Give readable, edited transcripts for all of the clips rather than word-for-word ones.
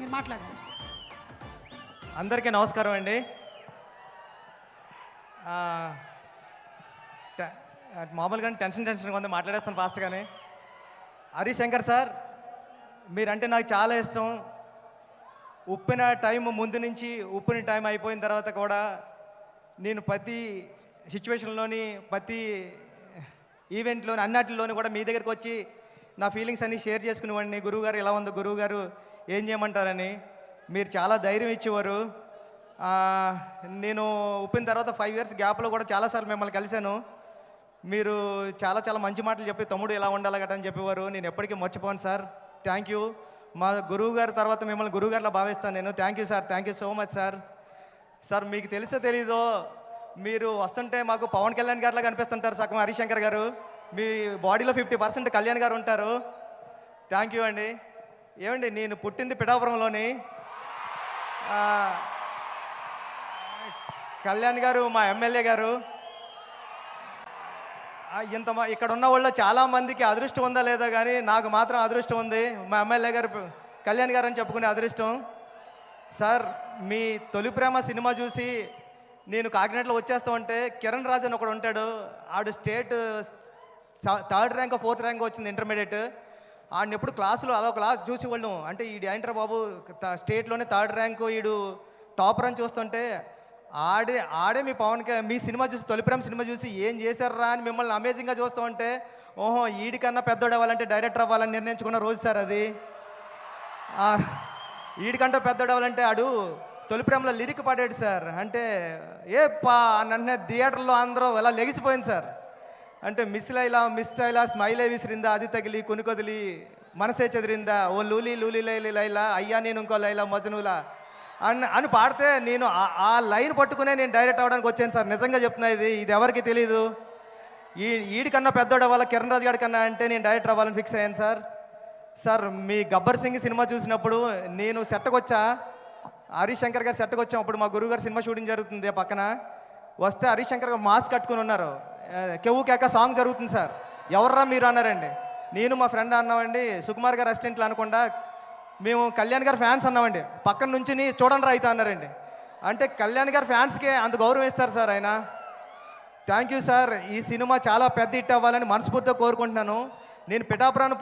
మీరు మాట్లాడండి. అందరికీ నమస్కారం అండి. మామూలుగా టెన్షన్గా ఉంది, మాట్లాడేస్తాను ఫాస్ట్గానే. హరిశంకర్ సార్, మీరంటే నాకు చాలా ఇష్టం. ఉప్పిన టైం ముందు నుంచి ఉప్పిన టైం అయిపోయిన తర్వాత కూడా నేను ప్రతి సిచ్యువేషన్లోని ప్రతి ఈవెంట్లోని అన్నిటిలోని కూడా మీ దగ్గరికి వచ్చి నా ఫీలింగ్స్ అన్నీ షేర్ చేసుకునేవాడిని. గురువుగారు ఎలా ఉందో, గురువుగారు ఏం చేయమంటారని మీరు చాలా ధైర్యం ఇచ్చేవారు. నేను ఉప్పిన తర్వాత 5 years గ్యాప్లో కూడా చాలాసార్లు మిమ్మల్ని కలిశాను. మీరు చాలా చాలా మంచి మాటలు చెప్పి తమ్ముడు ఎలా ఉండాలి గట్రా అని చెప్పేవారు. నేను ఎప్పటికీ మర్చిపోను సార్. Thank you. మా గురువు గారి తర్వాత మిమ్మల్ని గురువుగారిలా భావిస్తాను నేను. Thank you sir, thank you so much sir. Sir మీకు తెలుసో తెలీదో, మీరు వస్తుంటే మాకు పవన్ కళ్యాణ్ గారిలా కనిపిస్తుంటారు సగం హరిశంకర్ గారు. మీ బాడీలో 50% కళ్యాణ్ గారు ఉంటారు. థ్యాంక్ యూ అండి. ఏమండి, నేను పుట్టింది పిఠాపురంలోని. కళ్యాణ్ గారు మా ఎమ్మెల్యే గారు. ఇక్కడ ఉన్న వాళ్ళు చాలామందికి అదృష్టం ఉందా లేదా కానీ నాకు మాత్రం అదృష్టం ఉంది. మా ఎమ్మెల్యే గారు కళ్యాణ్ గారు అని చెప్పుకునే అదృష్టం. సార్, మీ తొలి ప్రేమ సినిమా చూసి నేను కాకినాడలో వచ్చేస్తా ఉంటే కిరణ్ రాజ్ అని ఒకడు ఉంటాడు. ఆడు state 3rd rank 4th rank వచ్చింది ఇంటర్మీడియట్. ఆడిని ఎప్పుడు క్లాసులో అదొక క్లాస్ చూసి వాళ్ళు అంటే ఈడు ఏంట్రా బాబు స్టేట్లోనే 3rd ర్యాంకు ఈడు టాపర్ అని చూస్తుంటే ఆడే మీ సినిమా చూసి తొలి ప్రేమ సినిమా చూసి ఏం చేశారా అని మిమ్మల్ని అమేజింగ్గా చూస్తూ ఉంటే ఓహో ఈడికన్నా పెద్దోడు అవ్వాలంటే డైరెక్టర్ అవ్వాలని నిర్ణయించుకున్న రోజు సార్ అది. ఈడికంటే పెద్దోడు అవ్వాలంటే ఆడు తొలి ప్రేమలో లిరిక్ పాడాడు సార్. అంటే నన్ను థియేటర్లో అందరూ ఎలా లెగిసిపోయింది సార్. అంటే మిస్ లైలా స్మైలే విసిరిందా, అది తగిలి కొనుకొదిలి మనసే చెదిరిందా, ఓ లూలి లూలి లైలా అయ్యా నేను ఇంకో లైలా మజనులా అని పాడితే నేను ఆ లైన్ పట్టుకునే నేను డైరెక్ట్ అవ్వడానికి వచ్చాను సార్. నిజంగా చెప్తున్నా, ఇది ఎవరికి తెలీదు. ఈడికన్నా పెద్దోడు అవ్వాలి కిరణ్ రాజు గారి కన్నా అంటే నేను డైరెక్టర్ అవ్వాలని ఫిక్స్ అయ్యాను సార్. సార్, మీ గబ్బర్ సింగ్ సినిమా చూసినప్పుడు నేను సెట్కి వచ్చా, హరిశంకర్ గారు సెట్కి వచ్చాం. అప్పుడు మా గురువు గారు సినిమా షూటింగ్ జరుగుతుంది పక్కన. వస్తే హరిశంకర్ గారు మాస్క్ కట్టుకుని ఉన్నారు. కెవ్వు కేక సాంగ్ జరుగుతుంది సార్. ఎవర్రా మీరు అన్నారండి. నేను మా ఫ్రెండ్ అన్నామండి, సుకుమార్ గారు అసిస్టెంట్లు అనకుండా మేము కళ్యాణ్ గారి ఫ్యాన్స్ అన్నామండి. పక్కన నుంచి చూడండి రా అయితే అన్నారండి. అంటే కళ్యాణ్ గారి ఫ్యాన్స్కే అంత గౌరవం ఇస్తారు సార్ ఆయన. Thank you sir. ఈ సినిమా చాలా పెద్ద హిట్ అవ్వాలని మనస్ఫూర్తిగా కోరుకుంటున్నాను. నేను పిఠాపురాన్ని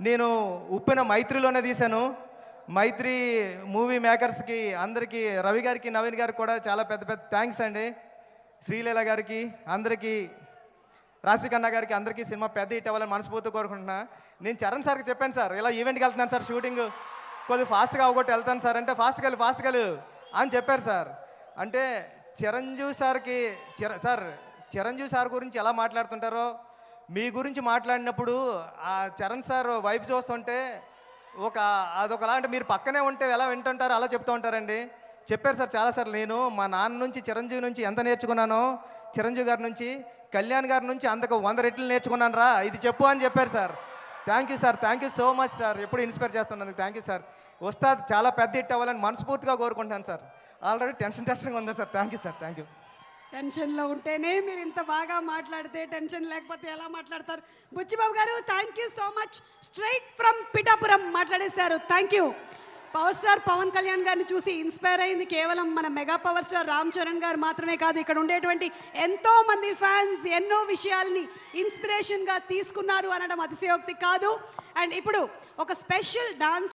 నేను ఉప్పిన మైత్రిలోనే తీశాను. మైత్రి మూవీ మేకర్స్కి అందరికీ, రవి గారికి నవీన్ గారికి కూడా చాలా పెద్ద పెద్ద థ్యాంక్స్ అండి. శ్రీలీల గారికి, అందరికీ, రాశికన్నా గారికి, అందరికీ సినిమా పెద్ద హిట్ అవ్వాలని మనస్ఫూర్తిగా కోరుకుంటున్నా. నేను చరణ్ సార్కి చెప్పాను సార్, ఇలా ఈవెంట్కి వెళ్తున్నాను సార్, షూటింగ్ కొద్దిగా ఫాస్ట్గా అవ్వగొట్టి వెళ్తాను సార్ అంటే ఫాస్ట్గా అని చెప్పారు సార్. అంటే చిరంజీవి సార్ గురించి ఎలా మాట్లాడుతుంటారో మీ గురించి మాట్లాడినప్పుడు ఆ చరణ్ సార్ వైపు చూస్తుంటే అదొకలా అంటే మీరు పక్కనే ఉంటే ఎలా వింటుంటారో అలా చెప్తూ ఉంటారండి. చెప్పారు సార్ చాలాసార్లు. నేను మా నాన్న నుంచి చిరంజీవి నుంచి ఎంత నేర్చుకున్నానో, చిరంజీవి గారి నుంచి కళ్యాణ్ గారి నుంచి అంతకు 100 రెట్లు నేర్చుకున్నాను రా, ఇది చెప్పు అని చెప్పారు sir. Thank you sir, thank you so much sir. ఎప్పుడు ఇన్స్పైర్ చేస్తున్నందుకు థ్యాంక్ యూ సార్. వస్తాది చాలా పెద్ద హిట్ అవ్వాలని మనస్ఫూర్తిగా కోరుకుంటాను సార్. ఆల్రెడీ టెన్షన్గా ఉందా sir. Thank you sir, thank you. టెన్షన్లో ఉంటేనే మీరు ఇంత బాగా మాట్లాడితే, టెన్షన్ లేకపోతే ఎలా మాట్లాడతారు? బుచ్చిబాబు గారు, thank you so much. Straight from Pithapuram మాట్లాడేశారు. Thank you. Power star Pawan Kalyan గారిని చూసి ఇన్స్పైర్ అయింది కేవలం మన mega power star Ram Charan గారు మాత్రమే కాదు. ఇక్కడ ఉండేటువంటి ఎంతో మంది ఫ్యాన్స్ ఎన్నో విషయాల్ని ఇన్స్పిరేషన్గా తీసుకున్నారు అనడం అతిశయోక్తి కాదు. అండ్ ఇప్పుడు ఒక స్పెషల్ డాన్స్